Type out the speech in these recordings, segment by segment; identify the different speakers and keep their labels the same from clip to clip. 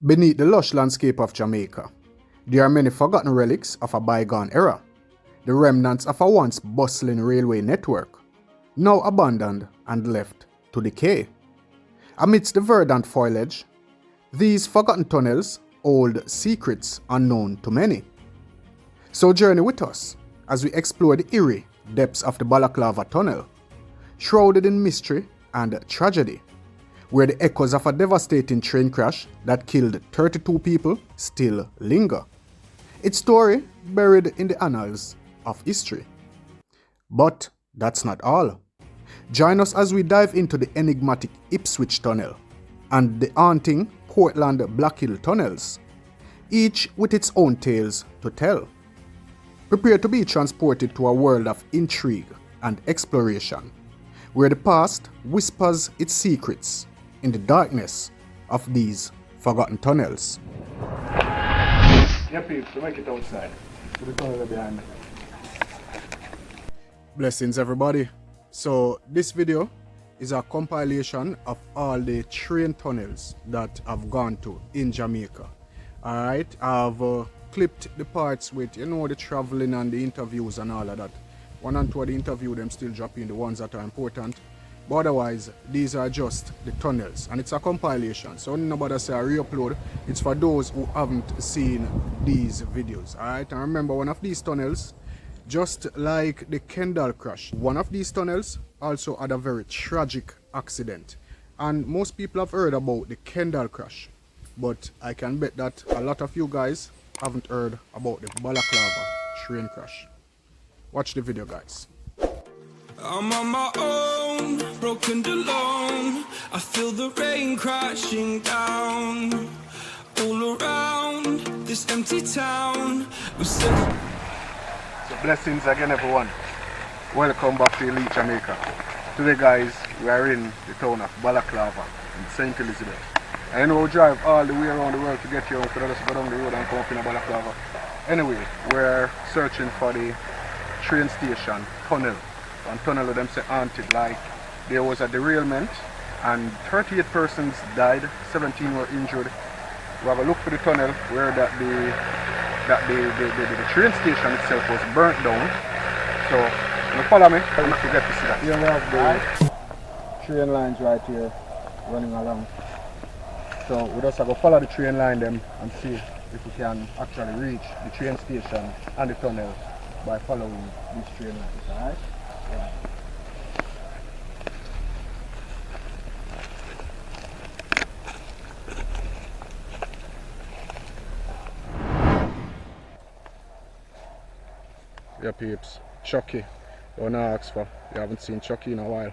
Speaker 1: Beneath the lush landscape of Jamaica, there are many forgotten relics of a bygone era, the remnants of a once bustling railway network, now abandoned and left to decay. Amidst the verdant foliage, these forgotten tunnels hold secrets unknown to many. So journey with us as we explore the eerie depths of the Balaclava tunnel, shrouded in mystery and tragedy, where the echoes of a devastating train crash that killed 32 people still linger. Its story buried in the annals of history. But that's not all. Join us as we dive into the enigmatic Ipswich tunnel and the haunting Portland Black Hill tunnels, each with its own tales to tell. Prepare to be transported to a world of intrigue and exploration, where the past whispers its secrets in the darkness of these forgotten tunnels.
Speaker 2: Yeah, peeps, to make it outside. To the tunnel behind me.
Speaker 1: Blessings, everybody. So this video is a compilation of all the train tunnels that I've gone to in Jamaica. Alright, I've clipped the parts with, the traveling and the interviews and all of that. One and two of the interview, them still dropping the ones that are important. But otherwise, these are just the tunnels, and it's a compilation. So when nobody say I re-upload, it's for those who haven't seen these videos. Alright, and remember, one of these tunnels, just like the Kendall crash, one of these tunnels also had a very tragic accident. And most people have heard about the Kendall crash, but I can bet that a lot of you guys haven't heard about the Balaclava train crash. Watch the video, guys.
Speaker 3: I'm on my own, broken and alone. I feel the rain crashing down all around this empty town.
Speaker 2: So blessings again, everyone. Welcome back to Elite Jamaica. Today, guys, we are in the town of Balaclava in St. Elizabeth. And we'll drive all the way around the world to get here. So let us go down the road and come up in a Balaclava. Anyway, we're searching for the train station tunnel. And tunnel of them say haunted, like there was a derailment and 38 persons died, 17 were injured. We have a look for the tunnel where the train station itself was burnt down. So you follow me, I'm not forget to see that. Here we have the train lines right here running along. So we just have to follow the train line them and see if we can actually reach the train station and the tunnel by following these train lines, alright? Yeah. Yeah, peeps, Chucky. Don't ask for. You haven't seen Chucky in a while.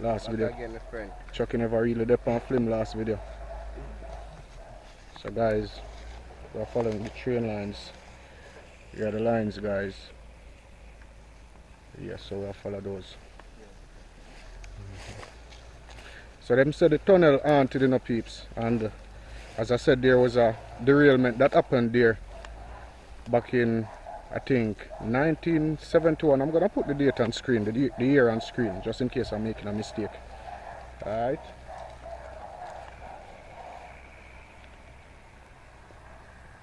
Speaker 2: Last video. Again, Chucky never really did on film last video. So guys, we're following the train lines. Here are the lines, guys. Yes, so we'll follow those. So them said the tunnel haunted in the peeps, and as I said, there was a derailment that happened there back in, I think, 1971. I'm gonna put the date on screen, the year on screen, just in case I'm making a mistake. Alright.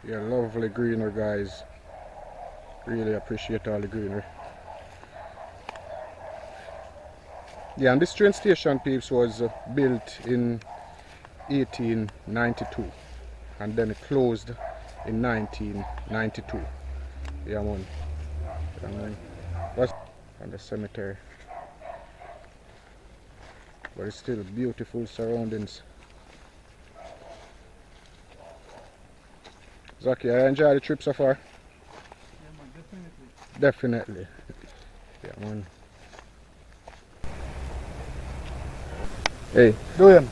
Speaker 2: Yeah, lovely greenery, guys. Really appreciate all the greenery. Yeah, and this train station, peeps, was built in 1892 and then it closed in 1992. Yeah, man. And the cemetery. But it's still beautiful surroundings. Zaki, I enjoy the trip so far?
Speaker 4: Yeah, man,
Speaker 2: definitely. Definitely. Yeah, man. Hey, doing?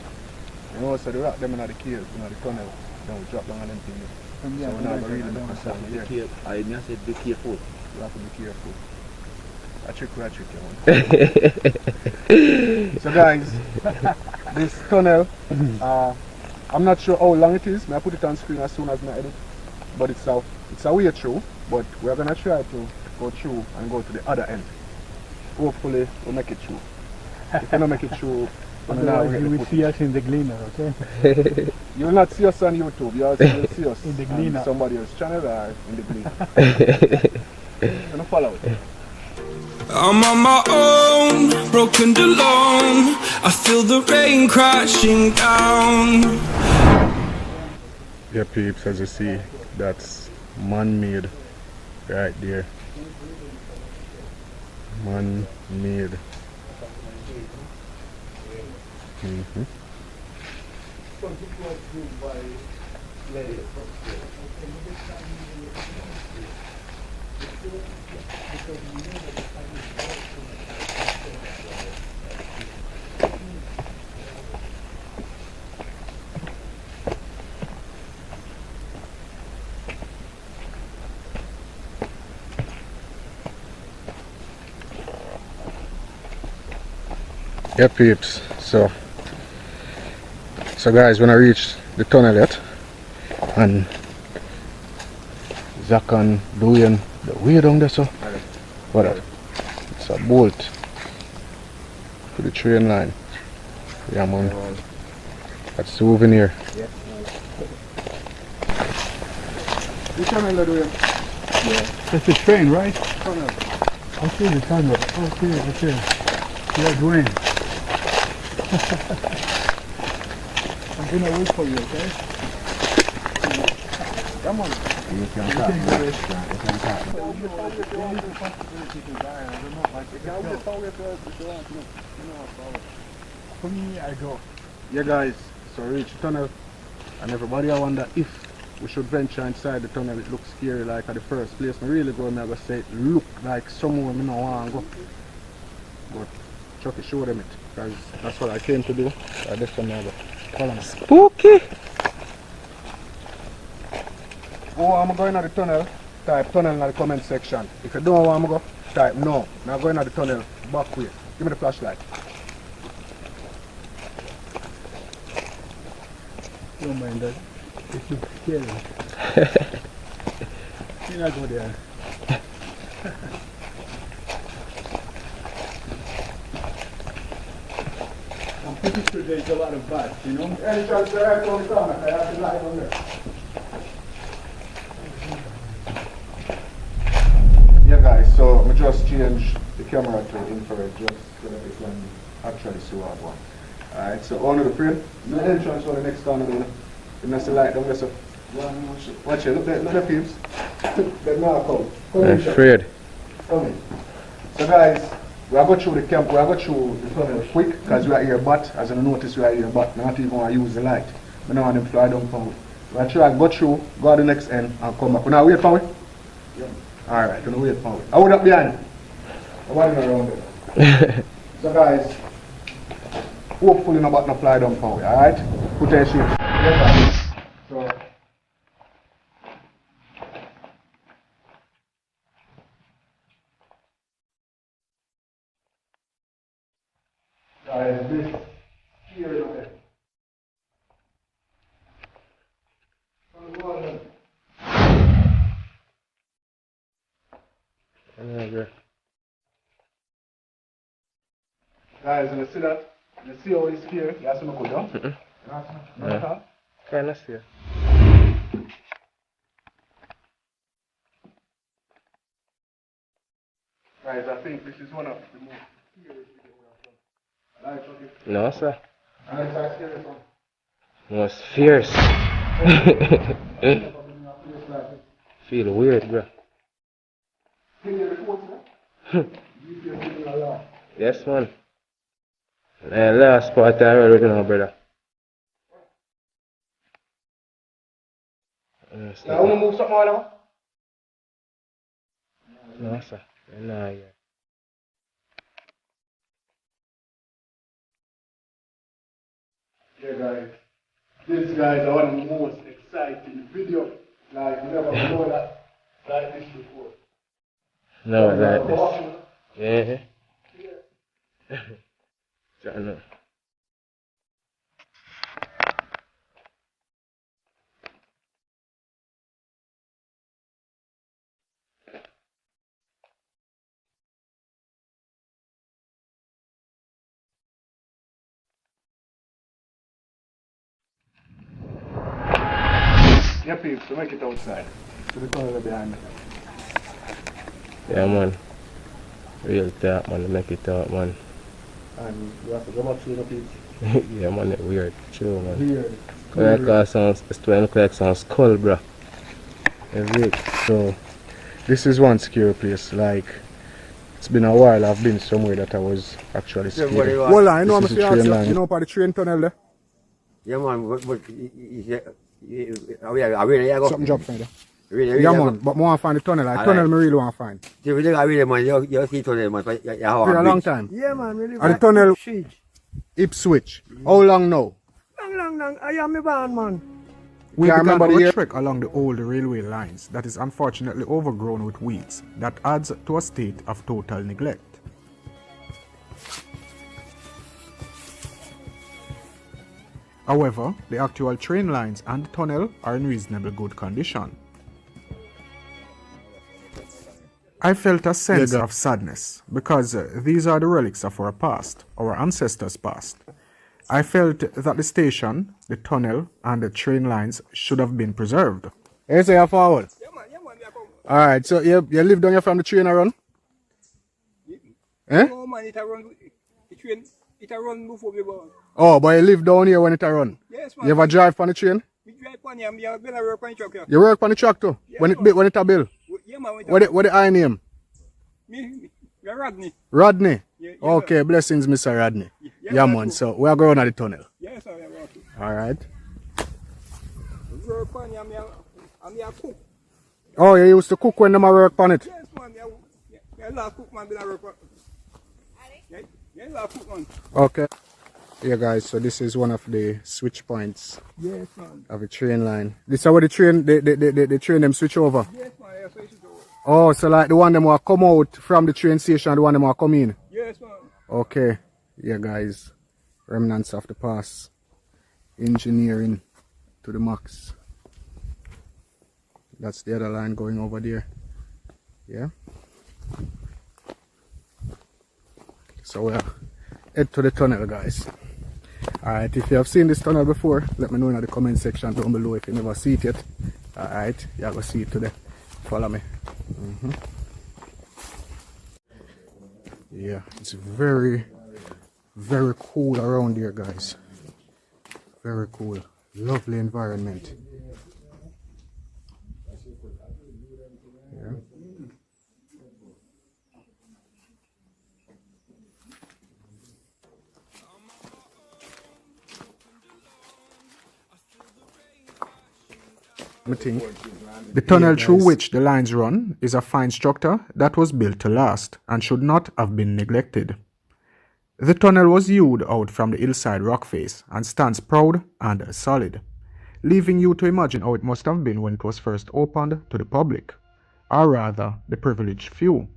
Speaker 2: You know, so they wrap them in the cave, the tunnel. Then we drop down on them things. So we're not going to really make a sound here.
Speaker 4: I said be careful.
Speaker 2: You have to be careful. I trick you. So guys, this tunnel, I'm not sure how long it is. I put it on screen as soon as I edit. But it's a way through. But we're going to try to go through and go to the other end. Hopefully we'll make it through. If we don't make it through,
Speaker 4: Otherwise, you will see us in the gleaner, okay?
Speaker 2: You will not see us on YouTube, you also will see us
Speaker 4: In the
Speaker 2: on
Speaker 4: Gleaner.
Speaker 2: somebody else's channel or in the Gleaner. Gonna follow it.
Speaker 3: I'm on my own, broken and alone. I feel the rain crashing down.
Speaker 2: Yeah, peeps, as you see, that's man-made right there. Man-made. Yeah, peeps, so guys, when I reach the tunnel yet, and Zach and Dwayne, the way down there, so what up? It's a bolt to the train line. Yeah, man. That's souvenir. Which tunnel are doing?
Speaker 4: That's the train, right?
Speaker 2: Tunnel.
Speaker 4: I see the tunnel. Okay. Yeah, Dwayne. I'm gonna wait for you, okay?
Speaker 2: Come on.
Speaker 1: You can talk.
Speaker 4: For me, I go.
Speaker 2: Yeah, guys, so we reach the tunnel, and everybody I wonder if we should venture inside the tunnel. It looks scary like at the first place. I really go and I go say it look like somewhere I don't want to go. But Chucky showed them it, because that's what I came to do. So this one I go. Follow me.
Speaker 3: Spooky.
Speaker 2: Oh, I'm going to the tunnel. Type tunnel in the comment section. If you don't want to go, type no. Now going to the tunnel back way. Give me the flashlight.
Speaker 4: Don't mind that. It looks scary. You're not go there. I'm pretty sure there's a lot of bats, you know?
Speaker 2: Any chance there right on the corner? I have the light on there. Yeah, guys, so I just changed the camera to infrared just so that we can actually see what I want. Alright, so on to the frame. No entrance on the next corner there. You know, the light down there, so watch it, look at the peeps. They're now come. Come
Speaker 3: I'm
Speaker 2: in, Chuck.
Speaker 3: afraid.
Speaker 2: Come in. So guys, we are going through the camp, we are going through the tunnel quick because we are here but as you notice we are here but not even want to use the light. We don't want them fly down from it. We are trying to go through, go to the next end and come back. We now wait for it? Yeah. Alright, we're going to wait for it. I would up behind. Nobody around there. So guys, hopefully nobody no fly down from it, alright? Put your shape. Yeah, guys. So guys, this here is it. Guys, you see that? You see how it's here? You have to go down?
Speaker 3: Yeah. Kind of see.
Speaker 2: Guys, I think this is one of the most scariest videos we have done. Okay.
Speaker 3: No, sir.
Speaker 2: And it's a scary one.
Speaker 3: Most fierce. Feel weird, bro.
Speaker 2: Can you record that? You feel feeling a lot.
Speaker 3: Yes, man. Last part I already know, brother.
Speaker 2: Now, I want to move something out of
Speaker 3: No, sir. Nah, yeah.
Speaker 2: Yeah, guys. This, guys, are one of the most exciting video. Like, we never know that like this before.
Speaker 3: No, like this. Yeah. I know.
Speaker 2: Yeah, peeps, to make it outside. To the tunnel behind me.
Speaker 5: Yeah, man. Real talk, man. Make it out, man.
Speaker 2: And you have to go back through the peeps.
Speaker 5: Yeah, man. It weird. True, man.
Speaker 2: Weird.
Speaker 5: When I call sounds, it's to look like some skull, bro.
Speaker 2: So, this is one scary place. Like, it's been a while I've been somewhere that I was actually scared. Well, I know I'm
Speaker 1: You know about the train tunnel there?
Speaker 6: Yeah, man, but I really go.
Speaker 1: Something drop from there.
Speaker 6: Really,
Speaker 1: Yeah, man, but I want to find the tunnel. Like, tunnel I really want to find.
Speaker 6: I really, man, you see tunnel, man.
Speaker 1: For a long time.
Speaker 6: Yeah, man, really.
Speaker 1: And the tunnel, Ipswich. How long now?
Speaker 6: Long. I am a van, man.
Speaker 1: We
Speaker 2: Yeah, I
Speaker 1: began
Speaker 2: remember
Speaker 1: our
Speaker 2: the
Speaker 1: trek along the old railway lines that is unfortunately overgrown with weeds that adds to a state of total neglect. However, the actual train lines and the tunnel are in reasonably good condition. I felt a sense of sadness because these are the relics of our past, our ancestors' past. I felt that the station, the tunnel, and the train lines should have been preserved.
Speaker 2: Hey, so you're forward?
Speaker 6: Yeah, man, I come.
Speaker 2: Alright, so you live down here from the train around? Eh?
Speaker 6: Oh, man, it a run before we born.
Speaker 2: Oh, but you live down here when it a run?
Speaker 6: Yes, man.
Speaker 2: You ever drive on the train?
Speaker 6: We drive on here, I've been a work on the truck here.
Speaker 2: You work on the truck too?
Speaker 6: Yeah,
Speaker 2: when it a bill?
Speaker 6: Yeah, man.
Speaker 2: What the I name?
Speaker 6: Me, Rodney.
Speaker 2: Rodney?
Speaker 6: Yeah,
Speaker 2: Okay, blessings, Mr. Rodney. Yeah, man, so we are going on the tunnel.
Speaker 6: Yes, sir, I'm working.
Speaker 2: Alright.
Speaker 6: We work on here, I'm a cook.
Speaker 2: Oh, you used to cook when them a work on it?
Speaker 6: Yes, man, yeah, last cook, man, been a work on. Yeah, last cook, man.
Speaker 2: Okay. Yeah, guys, so this is one of the switch points
Speaker 6: Yes, man.
Speaker 2: of the train line. This is where the train, the train them switch over.
Speaker 6: Yes, man, yeah, so it's over.
Speaker 2: Oh, so like the one them will come out from the train station and the one them will come in.
Speaker 6: Yes, man.
Speaker 2: Okay. Yeah, guys. Remnants of the past. Engineering to the max. That's the other line going over there. Yeah. So we'll head to the tunnel, guys. Alright, if you have seen this tunnel before, let me know in the comment section down below if you never see it yet. Alright, you're going to see it today. Follow me. Yeah, it's very cool around here, guys. Very cool. Lovely environment. Yeah. The tunnel through which the lines run is a fine structure that was built to last and should not have been neglected. The tunnel was hewed out from the hillside rock face and stands proud and solid, leaving you to imagine how it must have been when it was first opened to the public, or rather the privileged few.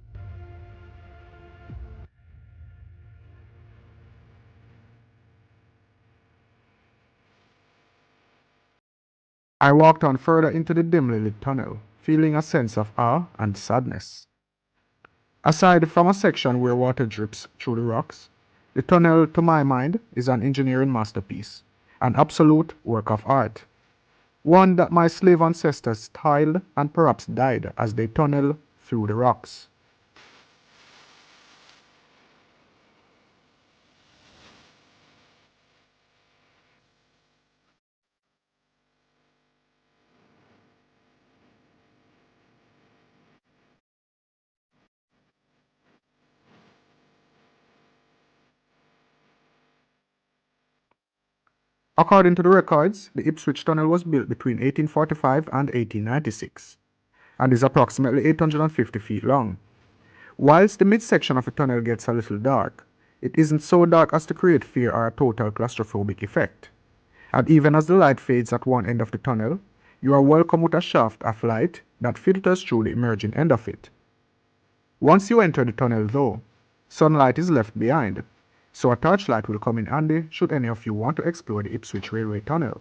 Speaker 2: I walked on further into the dimly lit tunnel, feeling a sense of awe and sadness. Aside from a section where water drips through the rocks, the tunnel, to my mind, is an engineering masterpiece, an absolute work of art. One that my slave ancestors tiled and perhaps died as they tunneled through the rocks. According to the records, the Ipswich tunnel was built between 1845 and 1896 and is approximately 850 feet long. Whilst the midsection of the tunnel gets a little dark, it isn't so dark as to create fear or a total claustrophobic effect. And even as the light fades at one end of the tunnel, you are welcome with a shaft of light that filters through the emerging end of it. Once you enter the tunnel though, sunlight is left behind, so a torchlight will come in handy should any of you want to explore the Ipswich Railway Tunnel.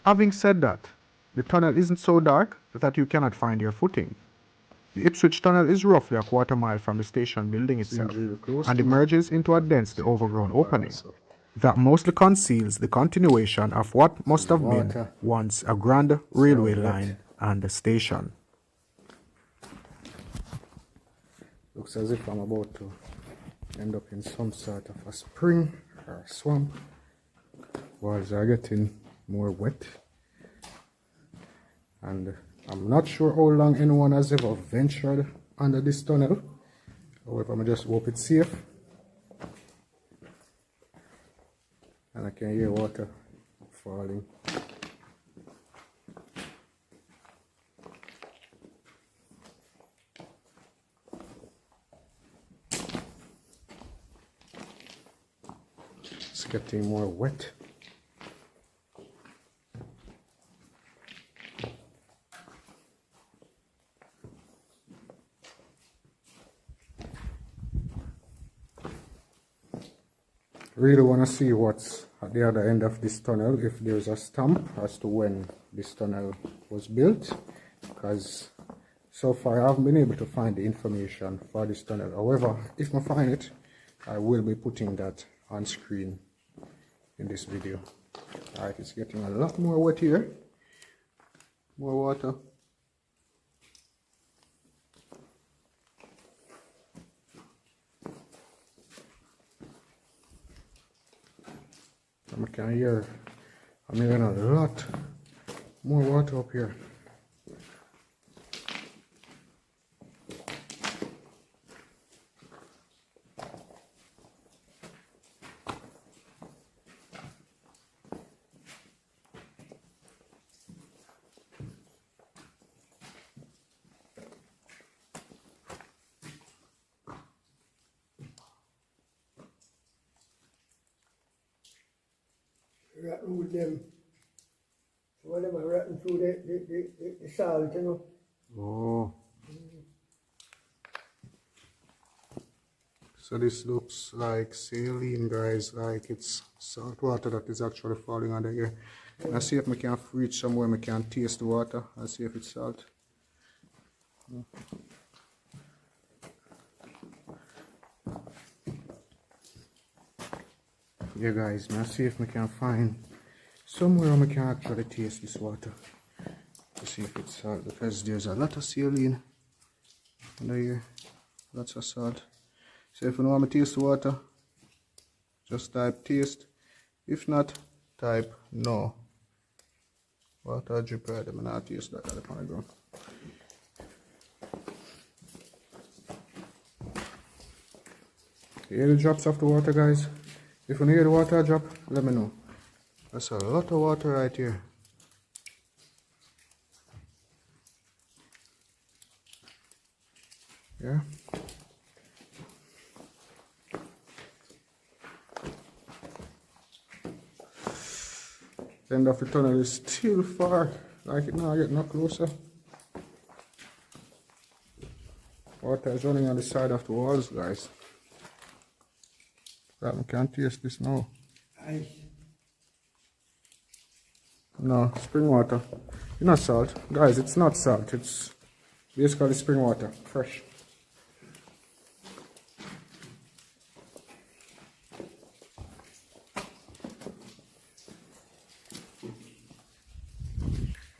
Speaker 2: Having said that, the tunnel isn't so dark that you cannot find your footing. The Ipswich Tunnel is roughly a quarter mile from the station building itself and emerges into a densely overgrown opening.
Speaker 1: that mostly conceals the continuation of what must have been
Speaker 2: Water.
Speaker 1: once a grand railway
Speaker 2: wet.
Speaker 1: line and a station.
Speaker 2: Looks as if I'm about to end up in some sort of a spring or a swamp. Walls are getting more wet. And I'm not sure how long anyone has ever ventured under this tunnel. However, I just hope it's safe. And I can hear water falling. It's getting more wet. Really want to see what's at the other end of this tunnel, if there's a stamp as to when this tunnel was built, because so far I haven't been able to find the information for this tunnel. However, if I find it, I will be putting that on screen in this video. Alright, it's getting a lot more wet here. More water. I can hear I'm hearing a lot more water up here.
Speaker 4: Ratting with them. So when them are ratting through the salt, you know.
Speaker 2: Oh. So this looks like saline, guys, like it's salt water that is actually falling under here. Let's see if I can reach somewhere I can taste the water and see if it's salt. Yeah guys, let's see if I can find somewhere I can actually taste this water to see if it's salt, because there's a lot of saline under here, lots of salt. So if you want me to taste the water, just type taste. If not, type no. Water drip right, I'm not taste that at the ground. You hear the drops of the water, guys? If you hear the water drop, let me know. That's a lot of water right here. Yeah. The end of the tunnel is still far. Like it now, I get no closer. Water is running on the side of the walls, guys. I can't taste this now.
Speaker 4: Ice.
Speaker 2: No, spring water. It's not salt. Guys, it's not salt. It's basically spring water. Fresh.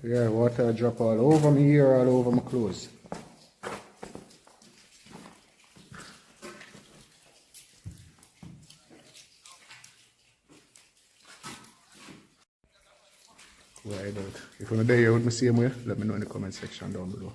Speaker 2: Yeah, water drop all over me here, all over my clothes. Right out. If you're there with me same way, let me know in the comment section down below.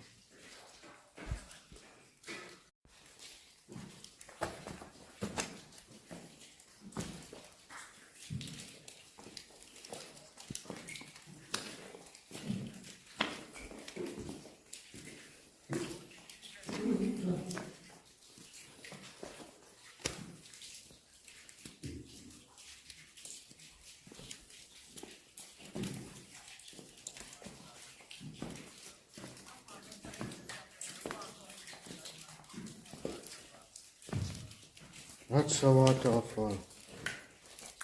Speaker 2: Lots of waterfall.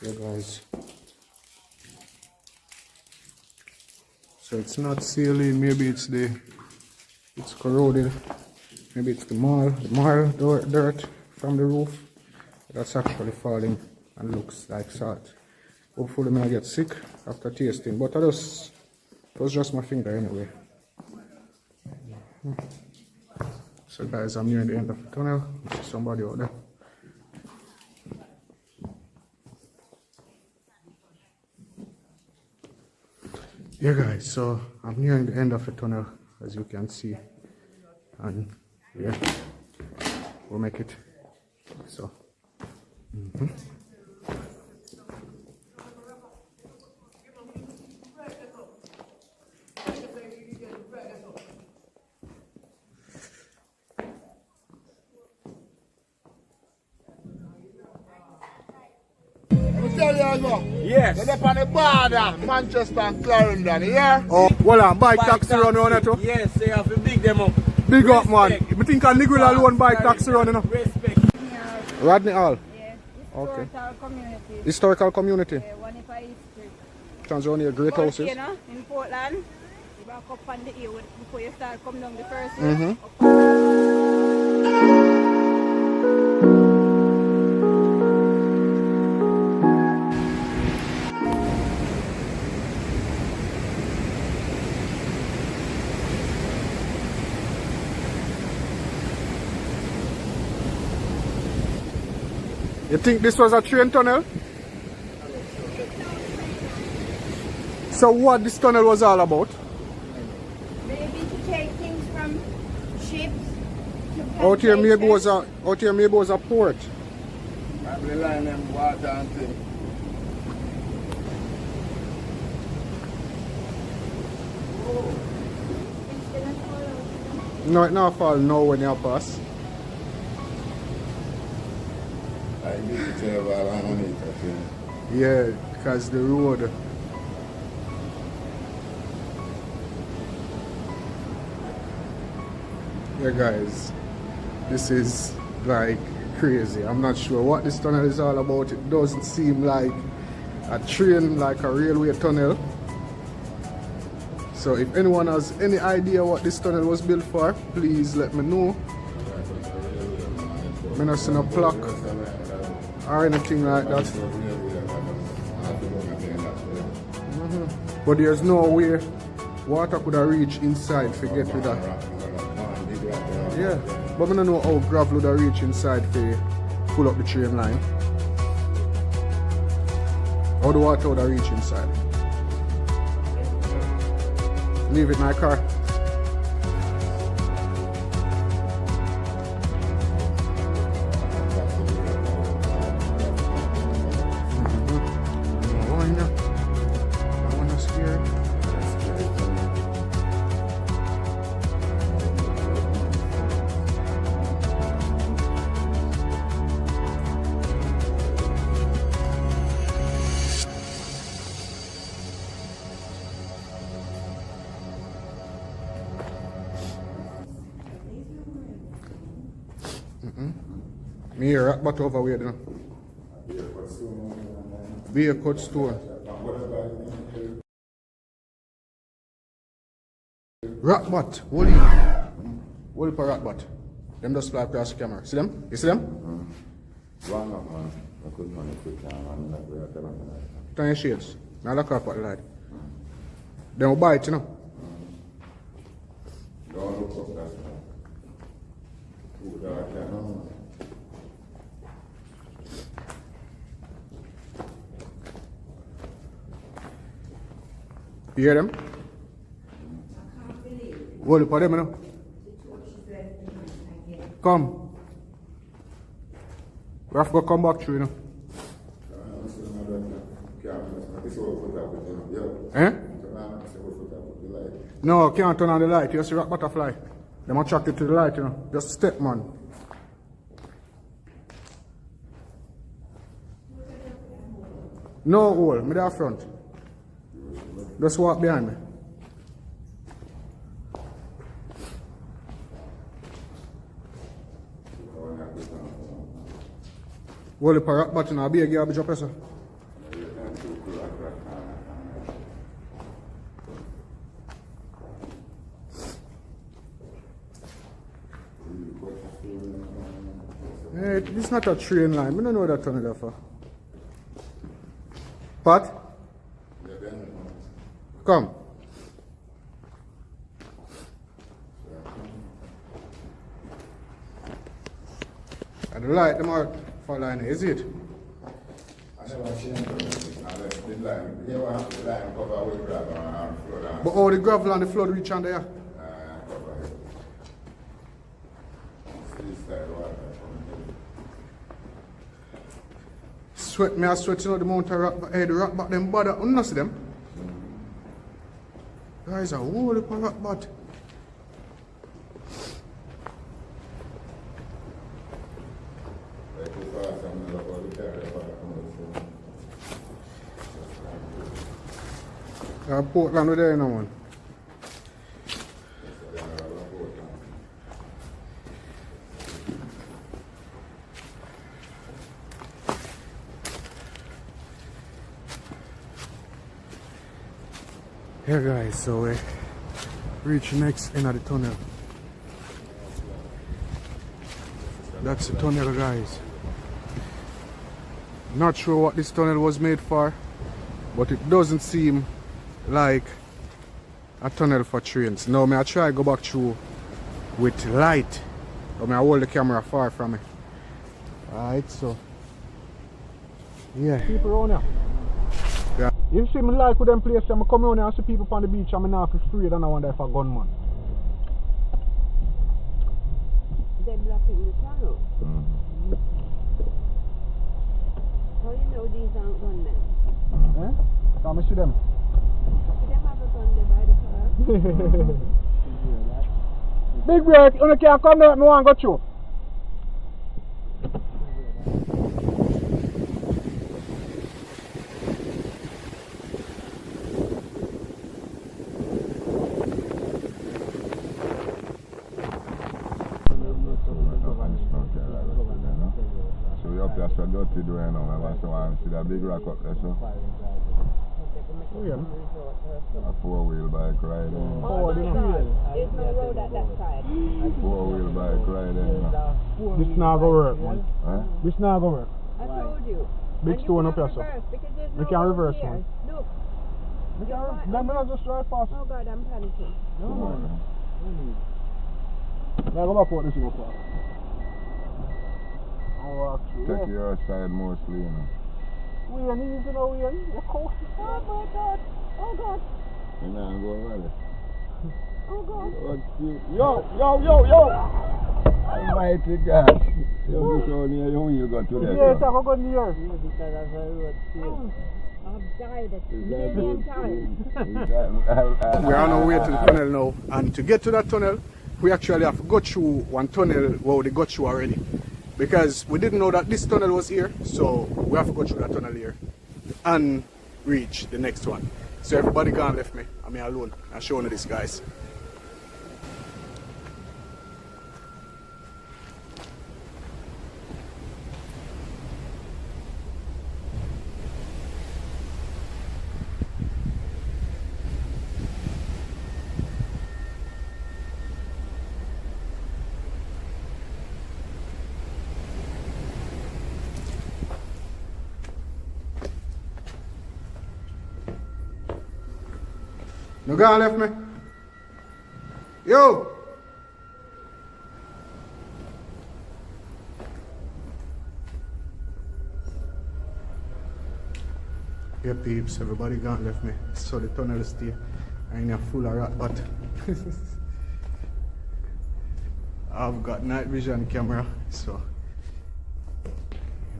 Speaker 2: Yeah, guys. So it's not saline, maybe it's corroded. Maybe it's the marl dirt from the roof that's actually falling
Speaker 1: and looks like salt. Hopefully I get sick after tasting, but it was just my finger anyway. So guys, I'm near the end of the tunnel. I see somebody out there. Yeah guys, so I'm nearing the end of the tunnel, as you can see, and yeah, we'll make it. So
Speaker 7: I tell you go.
Speaker 6: Yes.
Speaker 7: They're up on the border, Manchester and Clarendon, yeah?
Speaker 1: oh, well, bike taxi run on it too.
Speaker 6: Yes, they have to big them up.
Speaker 1: Big up, man. I think a nigga alone bike taxi run, you know.
Speaker 6: Respect.
Speaker 1: Rodney Hall.
Speaker 8: Yeah,
Speaker 1: Okay.
Speaker 8: historical community.
Speaker 1: Historical community.
Speaker 8: Yeah, one if I history.
Speaker 1: Turns around here, great houses.
Speaker 8: You know, in Portland, you back up on the hill before you start come down the first
Speaker 1: You think this was a train tunnel? So what this tunnel was all about?
Speaker 8: Maybe to take things from ships to
Speaker 1: Out here maybe
Speaker 8: plantations.
Speaker 1: was a port.
Speaker 7: I'm relying on water and things.
Speaker 1: No, it not fall now when you pass.
Speaker 7: I used to tell about underneath, I think.
Speaker 1: Yeah, because the road. Yeah guys, this is like crazy. I'm not sure what this tunnel is all about. It doesn't seem like a train, like a railway tunnel. So if anyone has any idea what this tunnel was built for, please let me know. I'm not seeing a plaque or anything like that. But there's no way water could have reached inside to get to that. Yeah, but I don't know how gravel would have reached inside to pull up the train line. How the water would have reached inside. Leave it in my car. Me here, rock bottom over where, you know. Be a cut store. Rock bot, hold it. Hold it for rock bot. Them just fly across the camera. See them? You see them?
Speaker 7: Wrong up, man. I couldn't run a quick time, man.
Speaker 1: Turn your shades. Now look up at the light. Then we'll buy it, you know.
Speaker 7: Don't look up, that's too dark, yeah.
Speaker 1: You hear them? Hold it for them, you know. Come. We have to go come back through, you know. Eh? No, can't turn on the light. You see rock butterfly. Them attracted to the light, you know. Just step, man. No hole. Me there front. Just walk behind me. Hold it for rock button. I'll be a garbage up, sir. Hey, this is not a train line. I don't know what that tunnel there for.
Speaker 2: Pat? Come. I don't like them out for line, is it?
Speaker 7: I never seen them. The line, you know what the line cover with gravel and flood.
Speaker 2: But all the gravel and the flood reach under here.
Speaker 7: Cover it. This side water coming
Speaker 2: Sweat me, I sweat you know the mountain rock, the rock back them bother. You not see them? Guys are whole heap of rock bot. Portland with there, no one. Yeah, guys, so we reach next end of the tunnel. That's the tunnel, guys. Not sure what this tunnel was made for, but it doesn't seem like a tunnel for trains. Now I try to go back through with light, but I hold the camera far from me. Alright, so yeah. People around here. Yeah. You see me like with them places, I come around here and see people on the beach and I not afraid and I wonder if a gunman.
Speaker 9: They're blocking the tunnel. How you know these aren't gunmen?
Speaker 2: Eh? Can I see them?
Speaker 9: See them have a gun there by the car?
Speaker 2: Big break, you can't come there, I want to go through.
Speaker 7: So you up there so dirty doing now, I want to see that big rock up there, so. A four-wheel bike riding.
Speaker 9: Oh my God, there's no road at that side.
Speaker 7: Four-wheel bike riding.
Speaker 2: This not gonna work, man.
Speaker 7: Huh?
Speaker 2: This not gonna work.
Speaker 9: I told you.
Speaker 2: Big stone up here, sir.
Speaker 9: We
Speaker 2: can't reverse, man.
Speaker 9: Look.
Speaker 2: Then we'll just drive past.
Speaker 9: Oh God, I'm panicking.
Speaker 2: No. Now go back out this way, sir.
Speaker 7: Take your side mostly, you know.
Speaker 2: We are easy now, we are easy. Oh my God. Oh God.
Speaker 7: You know, go over there.
Speaker 2: Oh God.
Speaker 7: Yo! Almighty God. You just only a young you got to there.
Speaker 2: Yes, I'm going here.
Speaker 9: I've died a million times.
Speaker 2: We are on our way to the tunnel now, and to get to that tunnel, we actually have to go through one tunnel where they got through already. Because we didn't know that this tunnel was here, so we have to go through that tunnel here and reach the next one. So everybody gone left me, I'm here alone. I'm showing you this, guys. No guy left me. Yo! Yeah, peeps, everybody gone left me. So the tunnel is still. I ain't full of rat, but I've got night vision camera, so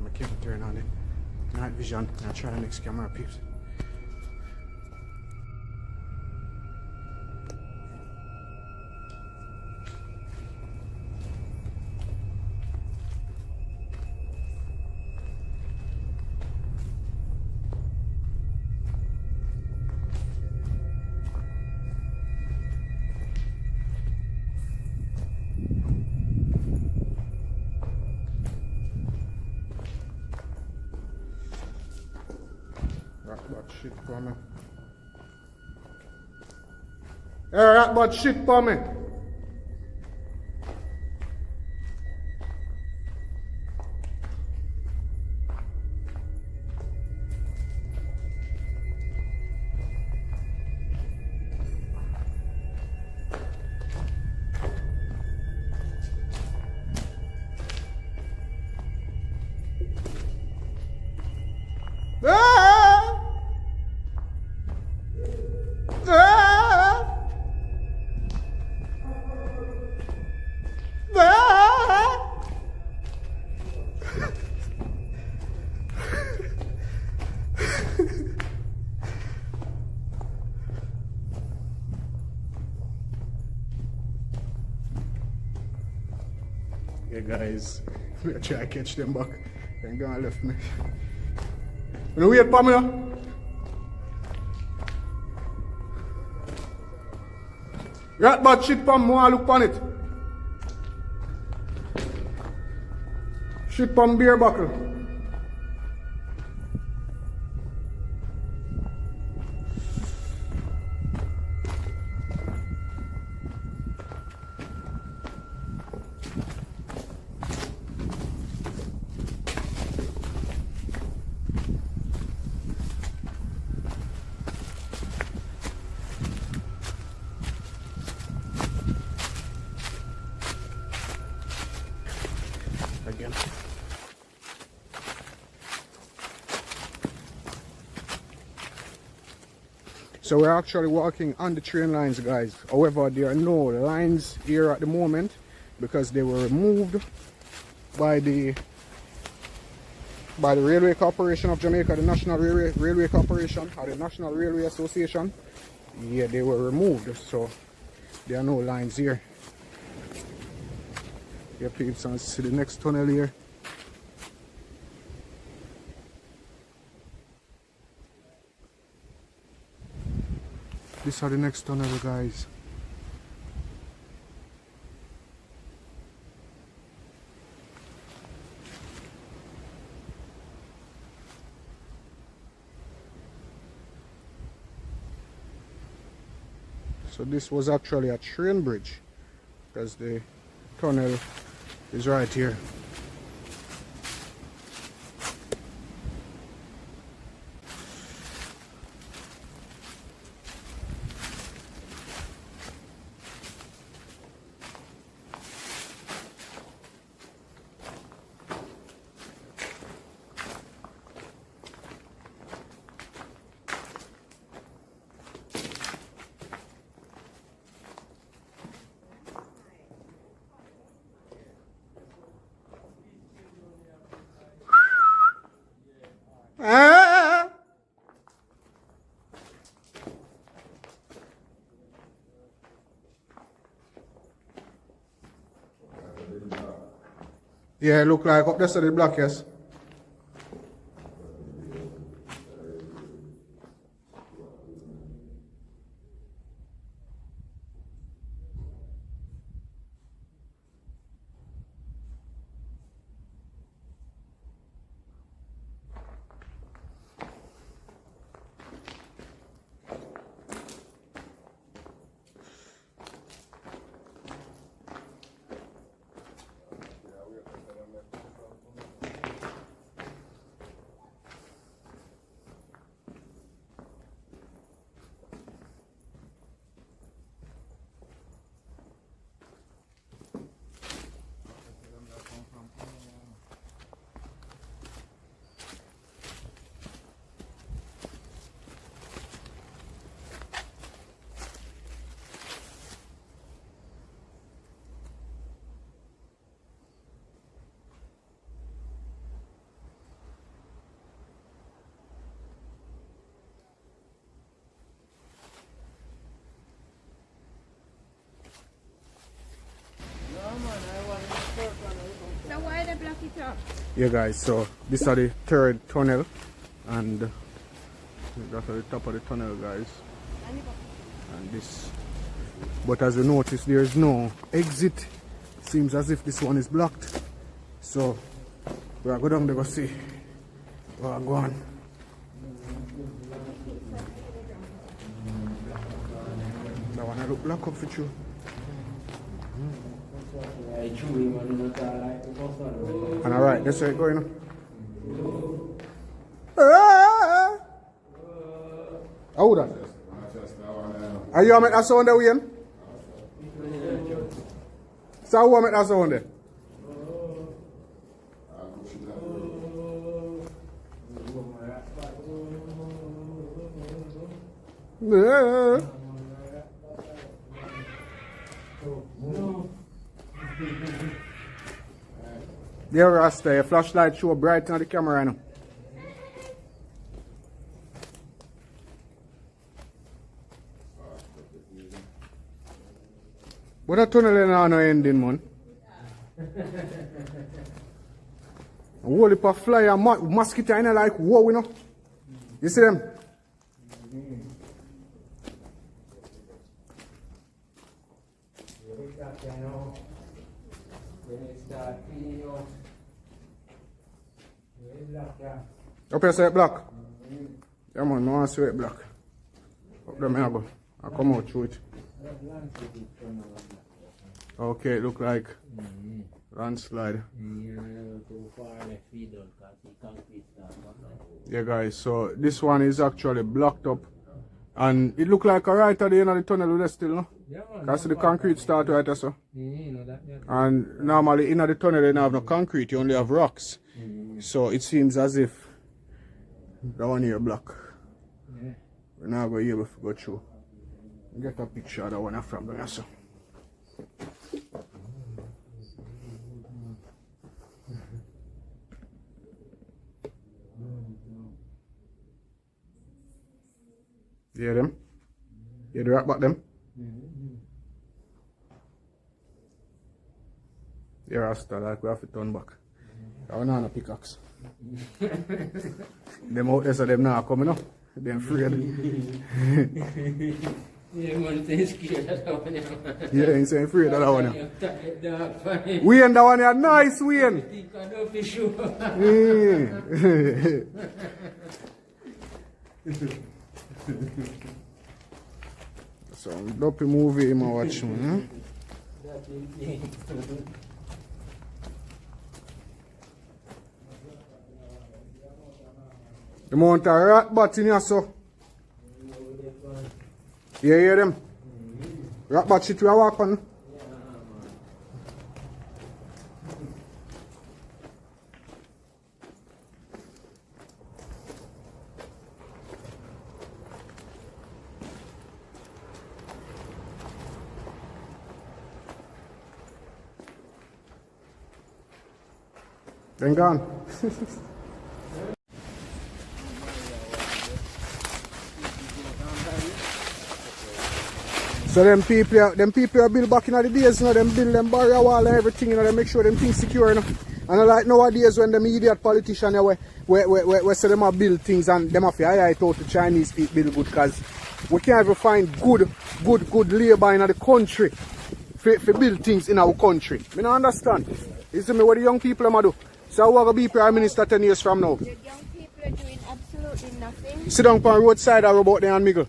Speaker 2: I can't turn on it. Night vision. I'll try the next camera, peeps. That shit for me. Hey, that bad shit for me. Yeah, guys, I try to catch them back. Then gone left me. You know, wait for me now. Rat bad shit pam, I look on it. Shit pam beer buckle. Again. So we're actually walking on the train lines, guys. However, there are no lines here at the moment because they were removed by the Railway Corporation of Jamaica, the National Railway Corporation, or the National Railway Association. Yeah, they were removed, so there are no lines here. Yeah, peeps, and see the next tunnel here. These are the next tunnel, guys. So this was actually a train bridge because the tunnel is right here. Yeah, look like up there to the block, yes.
Speaker 8: So why they block it up?
Speaker 2: Yeah, guys, so this are the third tunnel, and that's at the top of the tunnel, guys. And this, but as you notice, there is no exit. Seems as if this one is blocked. So we are going down there to see where we're going. That one I look blocked up for you. And alright, that's where it's going. How that? Are you make that sound there, Wayne? So who make that sound there? There, Rasta, your flashlight show bright on the camera now. But that tunnel is not no ending, man. A whole heap of fly and mosquito in like whoa, you know. You see them? Up here say it black. Yeah man, I want to see it black. Up there I go. I come out through it. Okay, it look like landslide. Yeah guys, so this one is actually blocked up. And it look like a right at the end of the tunnel there still, no?
Speaker 5: Yeah, man.
Speaker 2: Because the concrete start right there, so. And normally in the tunnel they don't have no concrete, you only have rocks. So it seems as if that one here block.
Speaker 5: Yeah.
Speaker 2: We're not going to be able to go through. Get a picture of that one from there, so. You hear them? You hear the rock back them? Yeah, Rasta, like we have to turn back. I want a pickaxe. Them out there, so them not coming up. They're afraid.
Speaker 5: Yeah, man, they're scared of that one.
Speaker 2: Yeah, he's afraid of that one. Wayne, that one is nice, Wayne. So, dopey movie I'm watching. The amount of rat bat in here, so. You hear them? Rat bat shit we are walk on. Then gone. So them people are build back in the days, you know, them build them barrier wall and everything, you know, they make sure them things secure, you know. And like nowadays when them idiot politicians we say them have build things and them have to hire it out to Chinese people build good, because we can't even find good labour in the country for build things in our country. I don't understand. You see me what the young people are do? So who are going to be Prime Minister 10 years from now?
Speaker 8: The young people are doing absolutely nothing.
Speaker 2: Sit down on the roadside or about there and mingle.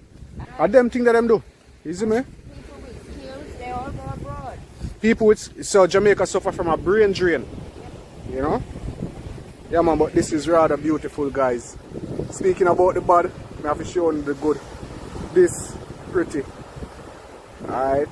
Speaker 2: Are them things that them do? You see me?
Speaker 8: People with skills, they all go abroad.
Speaker 2: People with, so Jamaica suffer from a brain drain. You know? Yeah man, but this is rather beautiful, guys. Speaking about the bad, I have to show you the good. This pretty. Alright.